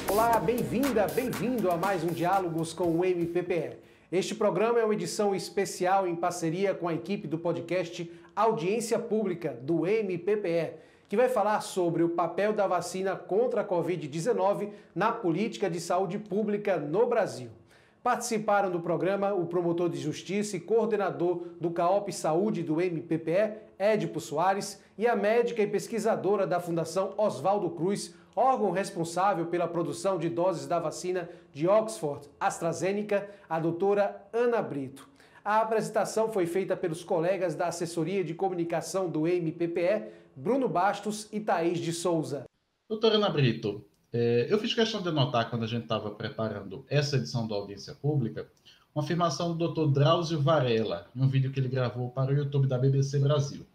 Olá, bem-vinda, bem-vindo a mais um Diálogos com o MPPE. Este programa é uma edição especial em parceria com a equipe do podcast Audiência Pública do MPPE, que vai falar sobre o papel da vacina contra a Covid-19 na política de saúde pública no Brasil. Participaram do programa o promotor de justiça e coordenador do CAOP Saúde do MPPE, Édipo Soares, e a médica e pesquisadora da Fundação Oswaldo Cruz, órgão responsável pela produção de doses da vacina de Oxford AstraZeneca, a doutora Ana Brito. A apresentação foi feita pelos colegas da Assessoria de Comunicação do MPPE, Bruno Bastos e Thaís de Souza. Doutora Ana Brito, eu fiz questão de anotar, quando a gente estava preparando essa edição da Audiência Pública, uma afirmação do Dr. Drauzio Varela, em um vídeo que ele gravou para o YouTube da BBC Brasil.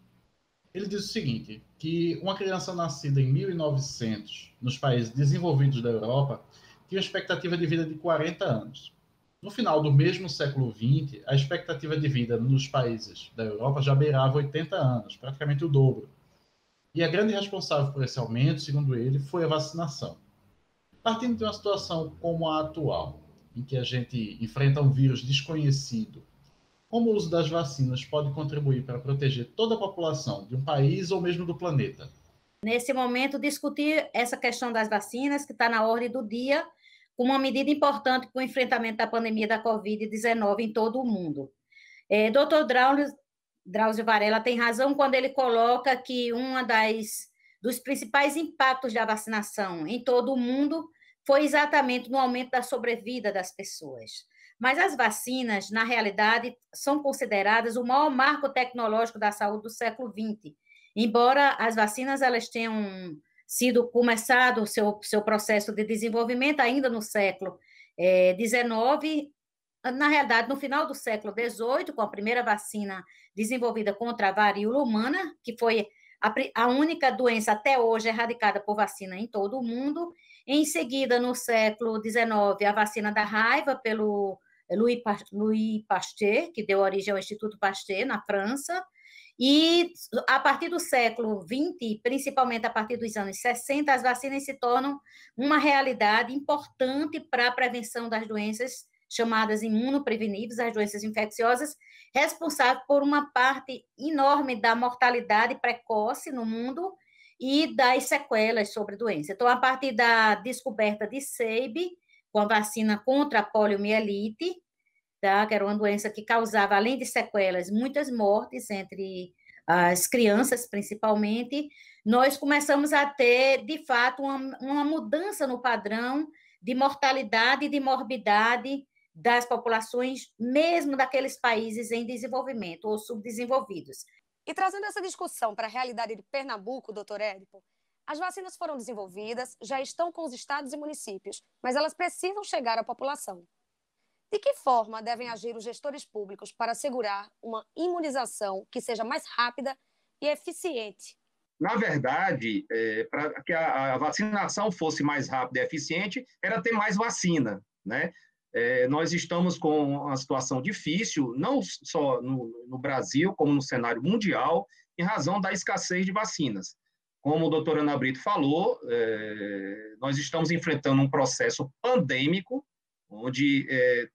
Ele diz o seguinte, que uma criança nascida em 1900, nos países desenvolvidos da Europa, tinha uma expectativa de vida de 40 anos. No final do mesmo século XX, a expectativa de vida nos países da Europa já beirava 80 anos, praticamente o dobro. E a grande responsável por esse aumento, segundo ele, foi a vacinação. Partindo de uma situação como a atual, em que a gente enfrenta um vírus desconhecido, como o uso das vacinas pode contribuir para proteger toda a população de um país ou mesmo do planeta? Nesse momento, discutir essa questão das vacinas, que está na ordem do dia, como uma medida importante para o enfrentamento da pandemia da Covid-19 em todo o mundo. Dr. Drauzio Varela tem razão quando ele coloca que dos principais impactos da vacinação em todo o mundo foi exatamente no aumento da sobrevida das pessoas. Mas as vacinas, na realidade, são consideradas o maior marco tecnológico da saúde do século XX. Embora as vacinas elas tenham sido começado o seu processo de desenvolvimento ainda no século XIX, na realidade, no final do século XVIII, com a primeira vacina desenvolvida contra a varíola humana, que foi a única doença até hoje erradicada por vacina em todo o mundo. Em seguida, no século XIX, a vacina da raiva pelo Louis Pasteur, que deu origem ao Instituto Pasteur, na França. E a partir do século XX, principalmente a partir dos anos 60, as vacinas se tornam uma realidade importante para a prevenção das doenças chamadas imunopreveníveis, as doenças infecciosas, responsável por uma parte enorme da mortalidade precoce no mundo e das sequelas sobre doença. Então, a partir da descoberta de Sabin, com a vacina contra a poliomielite, tá? Que era uma doença que causava, além de sequelas, muitas mortes entre as crianças, principalmente, nós começamos a ter, de fato, uma mudança no padrão de mortalidade e de morbidade das populações, mesmo daqueles países em desenvolvimento ou subdesenvolvidos. E trazendo essa discussão para a realidade de Pernambuco, doutor Édipo, as vacinas foram desenvolvidas, já estão com os estados e municípios, mas elas precisam chegar à população. De que forma devem agir os gestores públicos para assegurar uma imunização que seja mais rápida e eficiente? Na verdade, para que a vacinação fosse mais rápida e eficiente, era ter mais vacina, né? Nós estamos com uma situação difícil, não só no Brasil, como no cenário mundial, em razão da escassez de vacinas. Como o doutor Ana Brito falou, nós estamos enfrentando um processo pandêmico, onde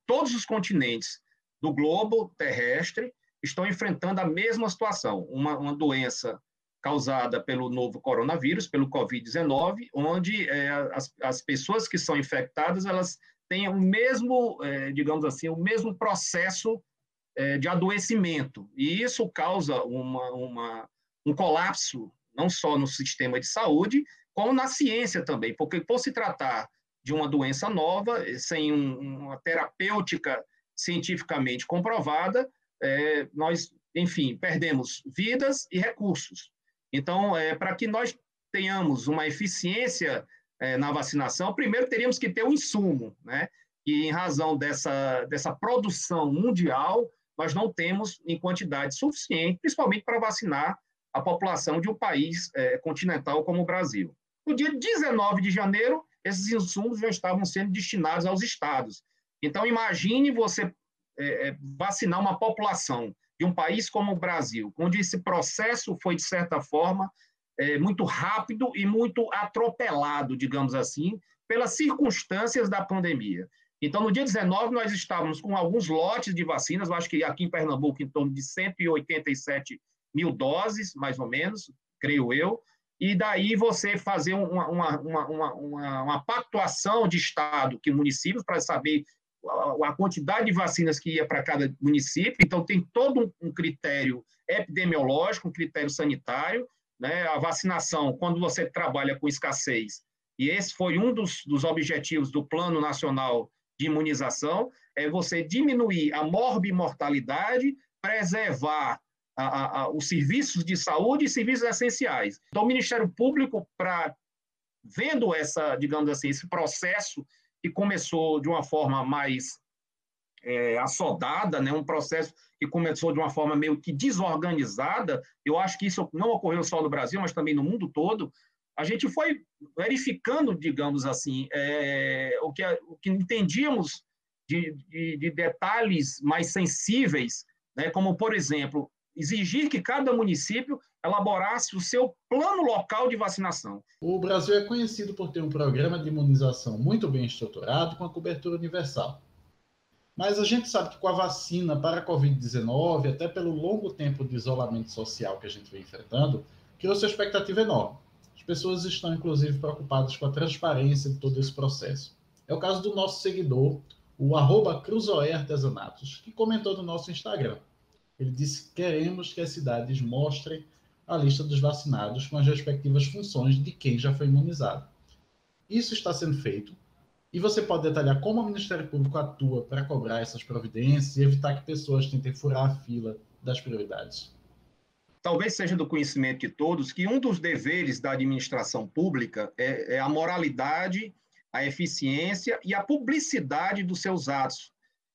todos os continentes do globo terrestre estão enfrentando a mesma situação, uma doença causada pelo novo coronavírus, pelo Covid-19, onde as pessoas que são infectadas, elas têm o mesmo, digamos assim, o mesmo processo de adoecimento. E isso causa um colapso, não só no sistema de saúde, como na ciência também, porque por se tratar de uma doença nova, sem uma terapêutica cientificamente comprovada, nós, enfim, perdemos vidas e recursos. Então, para que nós tenhamos uma eficiência na vacinação, primeiro teríamos que ter um insumo, né? E em razão dessa produção mundial, nós não temos em quantidade suficiente, principalmente para vacinar a população de um país continental como o Brasil. No dia 19 de janeiro, esses insumos já estavam sendo destinados aos estados. Então, imagine você vacinar uma população de um país como o Brasil, onde esse processo foi, de certa forma, muito rápido e muito atropelado, digamos assim, pelas circunstâncias da pandemia. Então, no dia 19, nós estávamos com alguns lotes de vacinas, eu acho que aqui em Pernambuco, em torno de 187 mil doses, mais ou menos, creio eu, e daí você fazer uma pactuação de Estado e municípios para saber a quantidade de vacinas que ia para cada município. Então, tem todo um critério epidemiológico, um critério sanitário, né? A vacinação, quando você trabalha com escassez, e esse foi um dos objetivos do Plano Nacional de Imunização, é você diminuir a morbimortalidade, preservar os serviços de saúde e serviços essenciais. Então, o Ministério Público, vendo digamos assim, esse processo que começou de uma forma mais assodada, né, um processo que começou de uma forma meio que desorganizada, eu acho que isso não ocorreu só no Brasil, mas também no mundo todo, a gente foi verificando, digamos assim, o que entendíamos de detalhes mais sensíveis, né, como, por exemplo, exigir que cada município elaborasse o seu plano local de vacinação. O Brasil é conhecido por ter um programa de imunização muito bem estruturado, com a cobertura universal. Mas a gente sabe que com a vacina para a Covid-19, até pelo longo tempo de isolamento social que a gente vem enfrentando, criou-se uma expectativa enorme. As pessoas estão, inclusive, preocupadas com a transparência de todo esse processo. É o caso do nosso seguidor, o @cruzoeartesanatos, que comentou no nosso Instagram. Ele disse que queremos que as cidades mostrem a lista dos vacinados com as respectivas funções de quem já foi imunizado. Isso está sendo feito, e você pode detalhar como o Ministério Público atua para cobrar essas providências e evitar que pessoas tentem furar a fila das prioridades. Talvez seja do conhecimento de todos que um dos deveres da administração pública é a moralidade, a eficiência e a publicidade dos seus atos.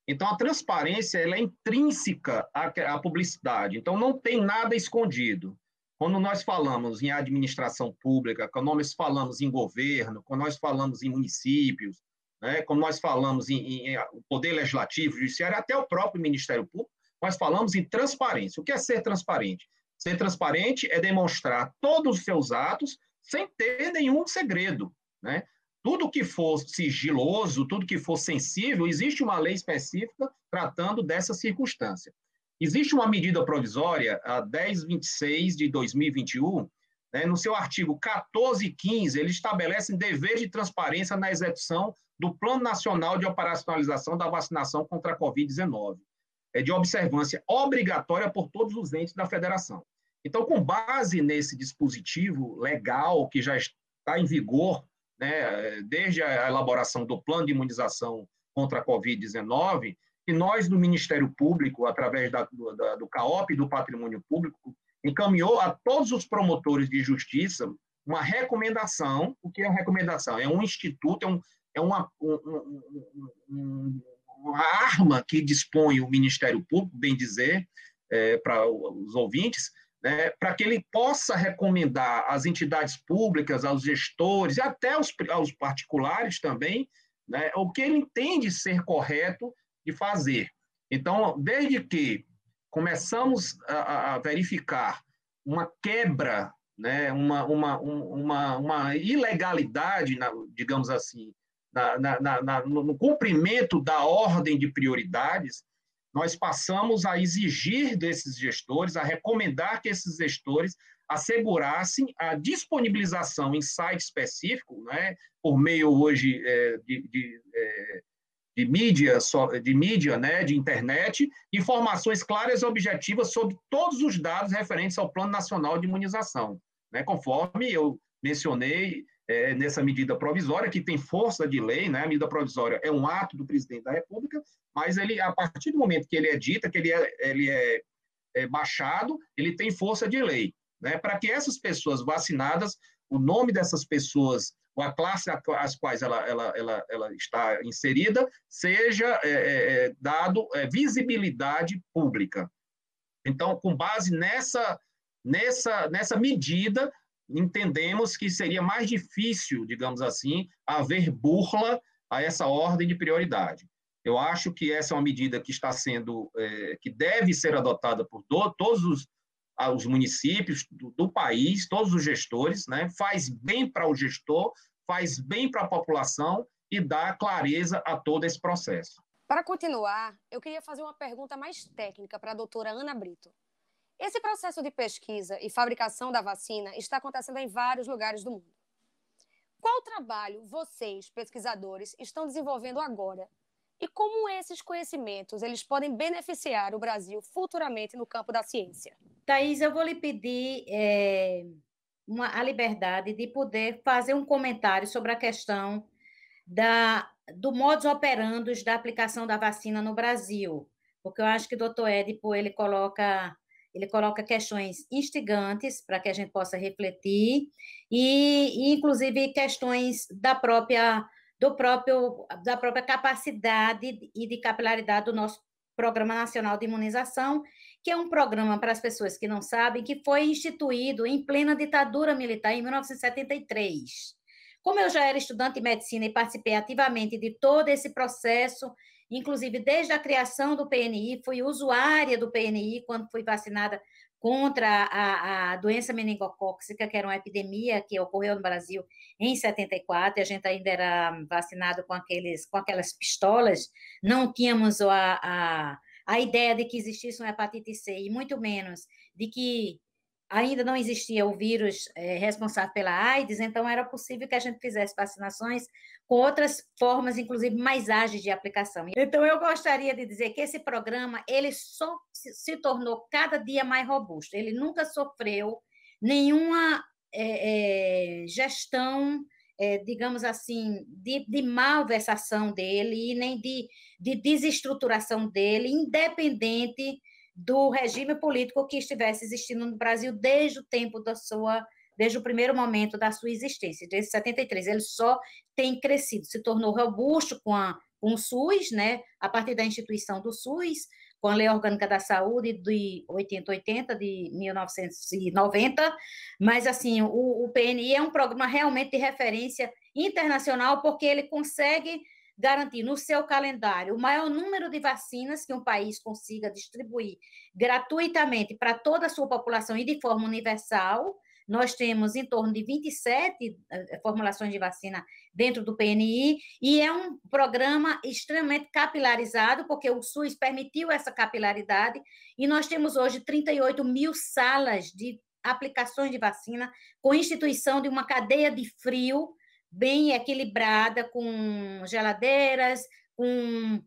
Então, a transparência ela é intrínseca à publicidade. Então, não tem nada escondido. Quando nós falamos em administração pública, quando nós falamos em governo, quando nós falamos em municípios, né, quando nós falamos em poder legislativo, judiciário, até o próprio Ministério Público, nós falamos em transparência. O que é ser transparente? Ser transparente é demonstrar todos os seus atos sem ter nenhum segredo, né? Tudo que for sigiloso, tudo que for sensível, existe uma lei específica tratando dessa circunstância. Existe uma medida provisória, a 1026 de 2021, né, no seu artigo 14 e 15, ele estabelece dever de transparência na execução do Plano Nacional de Operacionalização da Vacinação contra a Covid-19, de observância obrigatória por todos os entes da federação. Então, com base nesse dispositivo legal que já está em vigor, né, desde a elaboração do plano de imunização contra a Covid-19, e nós, do Ministério Público, através do CAOP e do Patrimônio Público, encaminhou a todos os promotores de justiça uma recomendação. O que é uma recomendação? É um instituto, é uma arma que dispõe o Ministério Público, bem dizer, para os ouvintes, né, para que ele possa recomendar às entidades públicas, aos gestores e até aos particulares também, né, o que ele entende ser correto de fazer. Então, desde que começamos a verificar uma quebra, né, uma ilegalidade, digamos assim, no cumprimento da ordem de prioridades, nós passamos a exigir desses gestores, a recomendar que esses gestores assegurassem a disponibilização em site específico, né, por meio hoje de mídia, né, de internet, informações claras e objetivas sobre todos os dados referentes ao Plano Nacional de Imunização, né, conforme eu mencionei nessa medida provisória, que tem força de lei, né, a medida provisória é um ato do presidente da República, mas ele, a partir do momento que ele é dita, que ele é baixado, ele tem força de lei, né, para que essas pessoas vacinadas, o nome dessas pessoas, ou a classe às quais ela está inserida, seja dado visibilidade pública. Então, com base nessa medida, entendemos que seria mais difícil, digamos assim, haver burla a essa ordem de prioridade. Eu acho que essa é uma medida que está sendo, que deve ser adotada por todos os municípios do país, todos os gestores, né? Faz bem para o gestor, faz bem para a população e dá clareza a todo esse processo. Para continuar, eu queria fazer uma pergunta mais técnica para a doutora Ana Brito. Esse processo de pesquisa e fabricação da vacina está acontecendo em vários lugares do mundo. Qual trabalho vocês, pesquisadores, estão desenvolvendo agora? E como esses conhecimentos eles podem beneficiar o Brasil futuramente no campo da ciência? Thaís, eu vou lhe pedir a liberdade de poder fazer um comentário sobre a questão do modus operandi da aplicação da vacina no Brasil, porque eu acho que o doutor Édipo ele coloca questões instigantes para que a gente possa refletir e inclusive, questões da própria capacidade e de capilaridade do nosso Programa Nacional de Imunização, que é um programa, para as pessoas que não sabem, que foi instituído em plena ditadura militar em 1973. Como eu já era estudante de medicina e participei ativamente de todo esse processo, inclusive desde a criação do PNI, fui usuária do PNI quando fui vacinada contra a doença meningocócica, que era uma epidemia que ocorreu no Brasil em 74, e a gente ainda era vacinado com aquelas pistolas, não tínhamos a ideia de que existisse uma hepatite C, e muito menos de que ainda não existia o vírus responsável pela AIDS, então era possível que a gente fizesse vacinações com outras formas, inclusive mais ágeis de aplicação. Então, eu gostaria de dizer que esse programa ele só se tornou cada dia mais robusto. Ele nunca sofreu nenhuma gestão, digamos assim, de malversação dele, e nem de desestruturação dele, independente do regime político que estivesse existindo no Brasil desde o primeiro momento da sua existência, desde 73. Ele só tem crescido, se tornou robusto com o SUS, né, a partir da instituição do SUS, com a Lei Orgânica da Saúde de 8080, de 1990, mas, assim, o PNI é um programa realmente de referência internacional, porque ele consegue garantir no seu calendário o maior número de vacinas que um país consiga distribuir gratuitamente para toda a sua população e de forma universal. Nós temos em torno de 27 formulações de vacina dentro do PNI, e é um programa extremamente capilarizado, porque o SUS permitiu essa capilaridade, e nós temos hoje 38 mil salas de aplicações de vacina, com instituição de uma cadeia de frio bem equilibrada, com geladeiras, com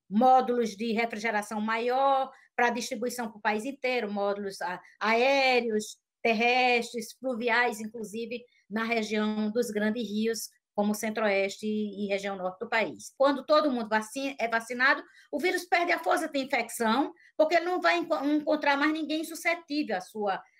módulos de refrigeração maior para distribuição para o país inteiro, módulos aéreos, terrestres, fluviais, inclusive na região dos grandes rios, como o centro-oeste e região norte do país. Quando todo mundo é vacinado, o vírus perde a força de infecção, porque ele não vai encontrar mais ninguém suscetível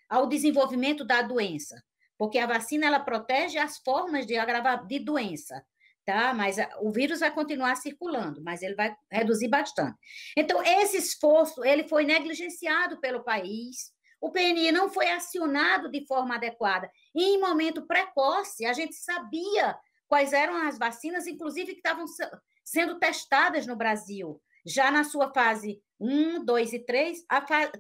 ao desenvolvimento da doença, porque a vacina ela protege as formas de doença, tá? Mas o vírus vai continuar circulando, mas ele vai reduzir bastante. Então, esse esforço ele foi negligenciado pelo país, o PNI não foi acionado de forma adequada, e em momento precoce, a gente sabia quais eram as vacinas, inclusive que estavam sendo testadas no Brasil, já na sua fase 1, 2 e 3,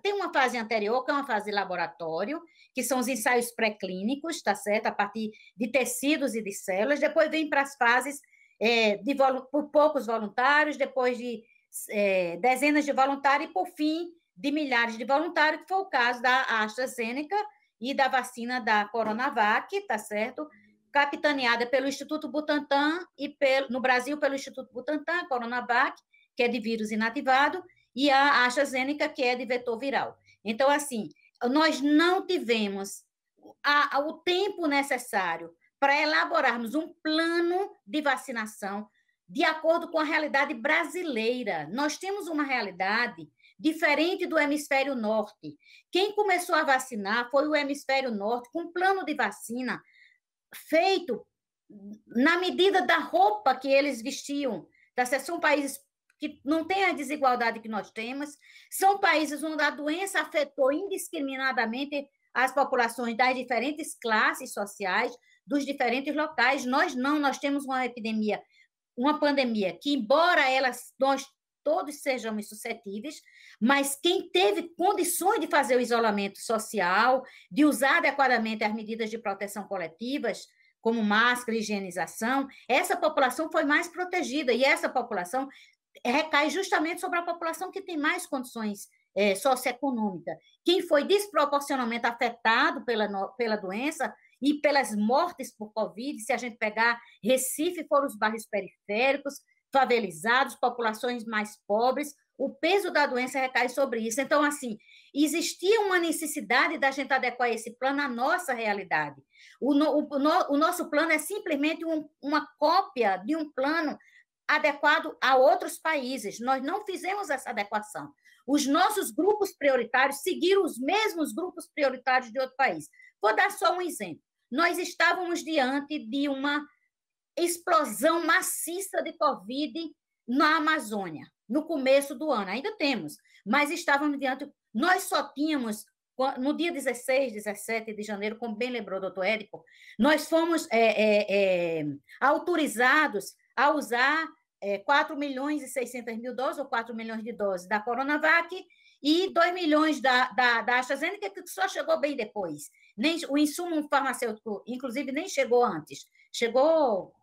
tem uma fase anterior, que é uma fase de laboratório, que são os ensaios pré-clínicos, tá certo? A partir de tecidos e de células, depois vem para as fases por poucos voluntários, depois de dezenas de voluntários, e por fim, de milhares de voluntários, que foi o caso da AstraZeneca e da vacina da Coronavac, tá certo? Capitaneada pelo Instituto Butantan e no Brasil pelo Instituto Butantan, a Coronavac, que é de vírus inativado, e a AstraZeneca, que é de vetor viral. Então, assim, nós não tivemos o tempo necessário para elaborarmos um plano de vacinação de acordo com a realidade brasileira. Nós temos uma realidade diferente do hemisfério norte. Quem começou a vacinar foi o hemisfério norte, com um plano de vacina feito na medida da roupa que eles vestiam. São países que não têm a desigualdade que nós temos, são países onde a doença afetou indiscriminadamente as populações das diferentes classes sociais, dos diferentes locais. Nós não, nós temos uma epidemia uma pandemia que, embora nós todos sejamos suscetíveis, mas quem teve condições de fazer o isolamento social, de usar adequadamente as medidas de proteção coletivas, como máscara e higienização, essa população foi mais protegida, e essa população recai justamente sobre a população que tem mais condições socioeconômicas. Quem foi desproporcionalmente afetado pela doença e pelas mortes por Covid, se a gente pegar Recife, foram os bairros periféricos, favelizados, populações mais pobres, o peso da doença recai sobre isso. Então, assim, existia uma necessidade da gente adequar esse plano à nossa realidade. O nosso plano é simplesmente uma cópia de um plano adequado a outros países. Nós não fizemos essa adequação. Os nossos grupos prioritários seguiram os mesmos grupos prioritários de outro país. Vou dar só um exemplo. Nós estávamos diante de uma explosão maciça de Covid na Amazônia, no começo do ano. Ainda temos, mas estávamos diante... Nós só tínhamos, no dia 16, 17 de janeiro, como bem lembrou o doutor Érico, nós fomos autorizados a usar 4 milhões e 600 mil doses, ou 4 milhões de doses da Coronavac, e 2 milhões da AstraZeneca, que só chegou bem depois. O insumo farmacêutico, inclusive, nem chegou antes. Chegou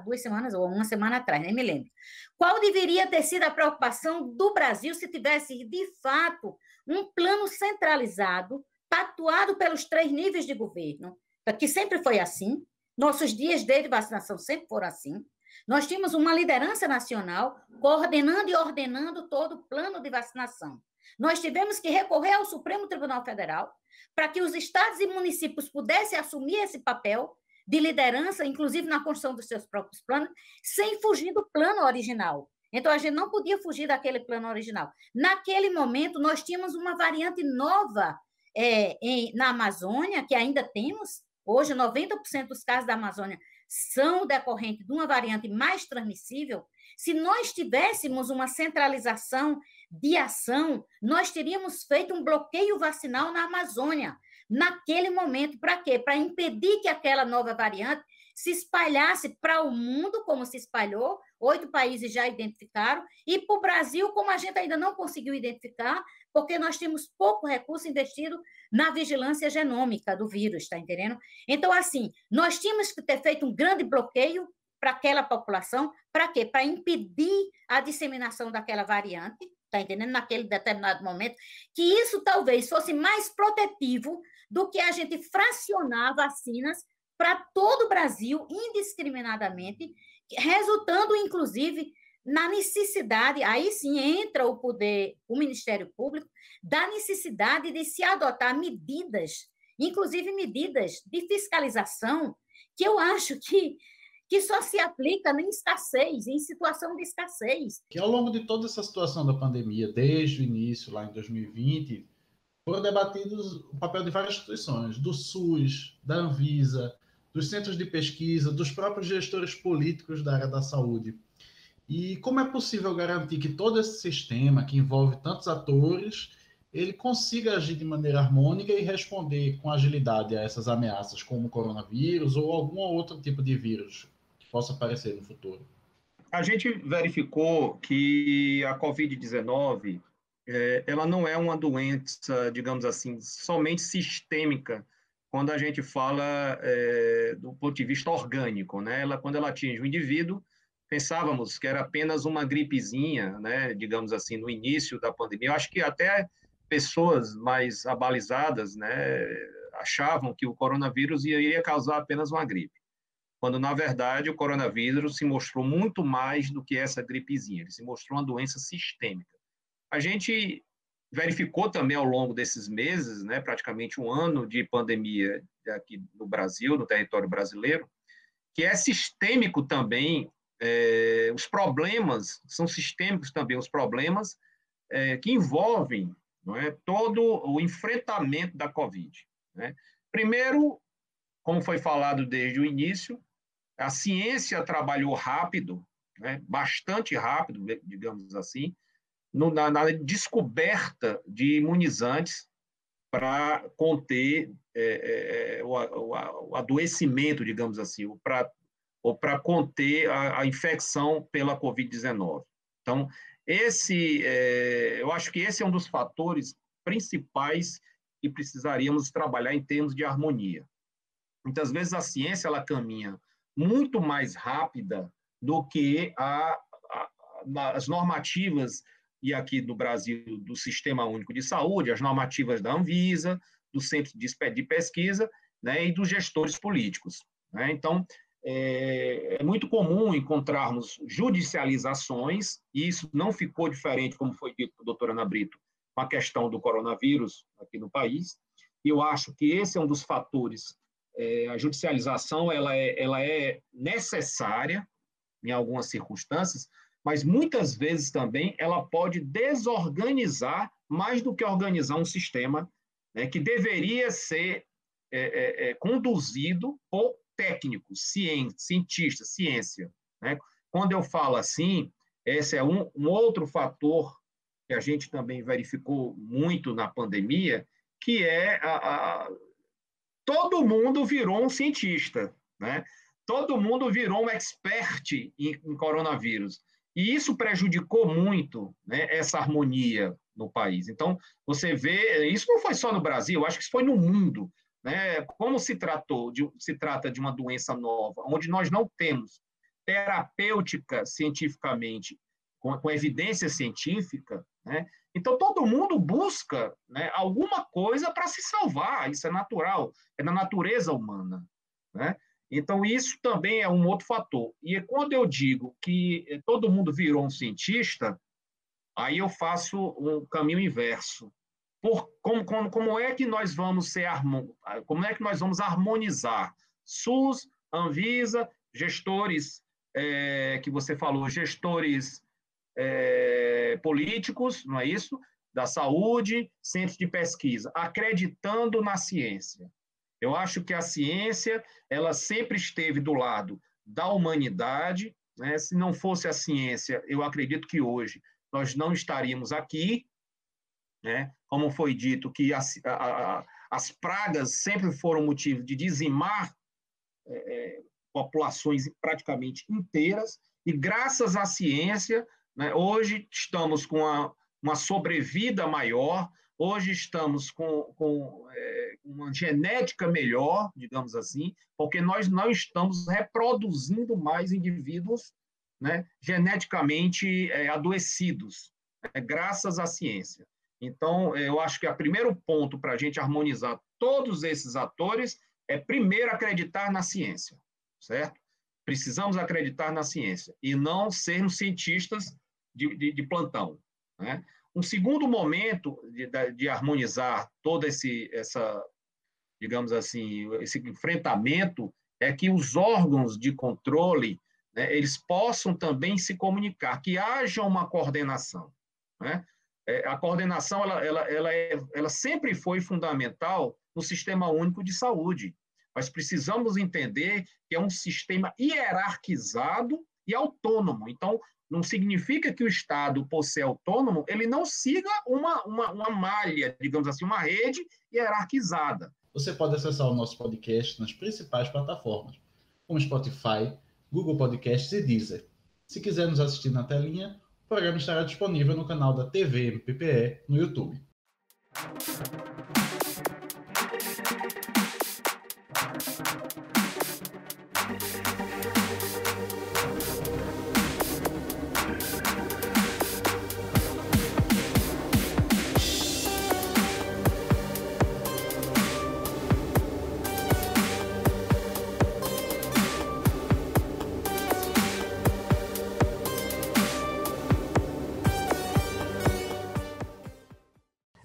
2 semanas ou uma semana atrás, nem me lembro. Qual deveria ter sido a preocupação do Brasil se tivesse, de fato, um plano centralizado, pactuado pelos 3 níveis de governo, que sempre foi assim, nossos dias de vacinação sempre foram assim. Nós tínhamos uma liderança nacional coordenando e ordenando todo o plano de vacinação. Nós tivemos que recorrer ao Supremo Tribunal Federal para que os estados e municípios pudessem assumir esse papel de liderança, inclusive na construção dos seus próprios planos, sem fugir do plano original. Então, a gente não podia fugir daquele plano original. Naquele momento, nós tínhamos uma variante nova na Amazônia, que ainda temos. Hoje, 90% dos casos da Amazônia são decorrentes de uma variante mais transmissível. Se nós tivéssemos uma centralização de ação, nós teríamos feito um bloqueio vacinal na Amazônia, naquele momento. Para quê? Para impedir que aquela nova variante se espalhasse para o mundo, como se espalhou, 8 países já identificaram, e para o Brasil, como a gente ainda não conseguiu identificar, porque nós temos pouco recurso investido na vigilância genômica do vírus, está entendendo? Então, assim, nós tínhamos que ter feito um grande bloqueio para aquela população, para quê? Para impedir a disseminação daquela variante, está entendendo? Naquele determinado momento, que isso talvez fosse mais protetivo do que a gente fracionar vacinas para todo o Brasil, indiscriminadamente, resultando, inclusive, na necessidade, aí sim entra o poder, o Ministério Público, da necessidade de se adotar medidas, inclusive medidas de fiscalização, que eu acho que só se aplica em escassez, em situação de escassez. Que ao longo de toda essa situação da pandemia, desde o início, lá em 2020, foram debatidos o papel de várias instituições, do SUS, da Anvisa, dos centros de pesquisa, dos próprios gestores políticos da área da saúde. E como é possível garantir que todo esse sistema, que envolve tantos atores, ele consiga agir de maneira harmônica e responder com agilidade a essas ameaças, como o coronavírus ou algum outro tipo de vírus que possa aparecer no futuro? A gente verificou que a Covid-19 ela não é uma doença, digamos assim, somente sistêmica, quando a gente fala do ponto de vista orgânico, né? Quando ela atinge o indivíduo, pensávamos que era apenas uma gripezinha, né? Digamos assim, no início da pandemia. Eu acho que até pessoas mais abalizadas, né, achavam que o coronavírus iria causar apenas uma gripe, quando, na verdade, o coronavírus se mostrou muito mais do que essa gripezinha, ele se mostrou uma doença sistêmica. A gente verificou também ao longo desses meses, né, praticamente um ano de pandemia aqui no Brasil, no território brasileiro, que é sistêmico também, os problemas, são sistêmicos também os problemas que envolvem, não é, todo o enfrentamento da Covid, né? Primeiro, como foi falado desde o início, a ciência trabalhou rápido, né, bastante rápido, digamos assim, na descoberta de imunizantes para conter o adoecimento, digamos assim, para ou para conter a infecção pela Covid-19. Então, eu acho que esse é um dos fatores principais que precisaríamos trabalhar em termos de harmonia. Muitas vezes a ciência ela caminha muito mais rápida do que as normativas, e aqui no Brasil, do Sistema Único de Saúde, as normativas da Anvisa, do Centro de Pesquisa, né, e dos gestores políticos. Né? Então, é muito comum encontrarmos judicializações, e isso não ficou diferente, como foi dito pela doutora Ana Brito, com a questão do coronavírus aqui no país. E eu acho que esse é um dos fatores. A judicialização ela é necessária em algumas circunstâncias, mas muitas vezes também ela pode desorganizar mais do que organizar um sistema, né, que deveria ser conduzido por técnicos, cientistas, ciência. Né? Quando eu falo assim, esse é um outro fator que a gente também verificou muito na pandemia, que é todo mundo virou um cientista, né? Todo mundo virou um expert em coronavírus. E isso prejudicou muito, né, essa harmonia no país. Então, você vê, isso não foi só no Brasil, acho que isso foi no mundo. Né? Como se trata de uma doença nova, onde nós não temos terapêutica cientificamente, com evidência científica, né? Então todo mundo busca, né, alguma coisa para se salvar, isso é natural, é da natureza humana. Né? Então isso também é um outro fator. E quando eu digo que todo mundo virou um cientista, aí eu faço um caminho inverso. Como é que nós vamos harmonizar SUS, Anvisa, gestores que você falou, gestores políticos, não é isso? Da saúde, centros de pesquisa, acreditando na ciência. Eu acho que a ciência ela sempre esteve do lado da humanidade, né? Se não fosse a ciência, eu acredito que hoje nós não estaríamos aqui. Né? Como foi dito, que as pragas sempre foram motivo de dizimar populações praticamente inteiras, e graças à ciência, né, hoje estamos com uma sobrevida maior, hoje estamos com uma genética melhor, digamos assim, porque nós não estamos reproduzindo mais indivíduos, né, geneticamente adoecidos, graças à ciência. Então, eu acho que o primeiro ponto para a gente harmonizar todos esses atores é, primeiro, acreditar na ciência, certo? Precisamos acreditar na ciência e não sermos cientistas de plantão. Né? Um segundo momento de harmonizar todo digamos assim, esse enfrentamento é que os órgãos de controle, né, eles possam também se comunicar, que haja uma coordenação. Né? A coordenação ela sempre foi fundamental no Sistema Único de Saúde. Nós precisamos entender que é um sistema hierarquizado e autônomo. Então, não significa que o Estado, por ser autônomo, ele não siga uma malha, digamos assim, uma rede hierarquizada. Você pode acessar o nosso podcast nas principais plataformas, como Spotify, Google Podcasts e Deezer. Se quiser nos assistir na telinha, o programa estará disponível no canal da TV MPPE no YouTube.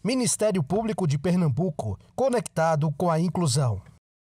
Ministério Público de Pernambuco, conectado com a inclusão.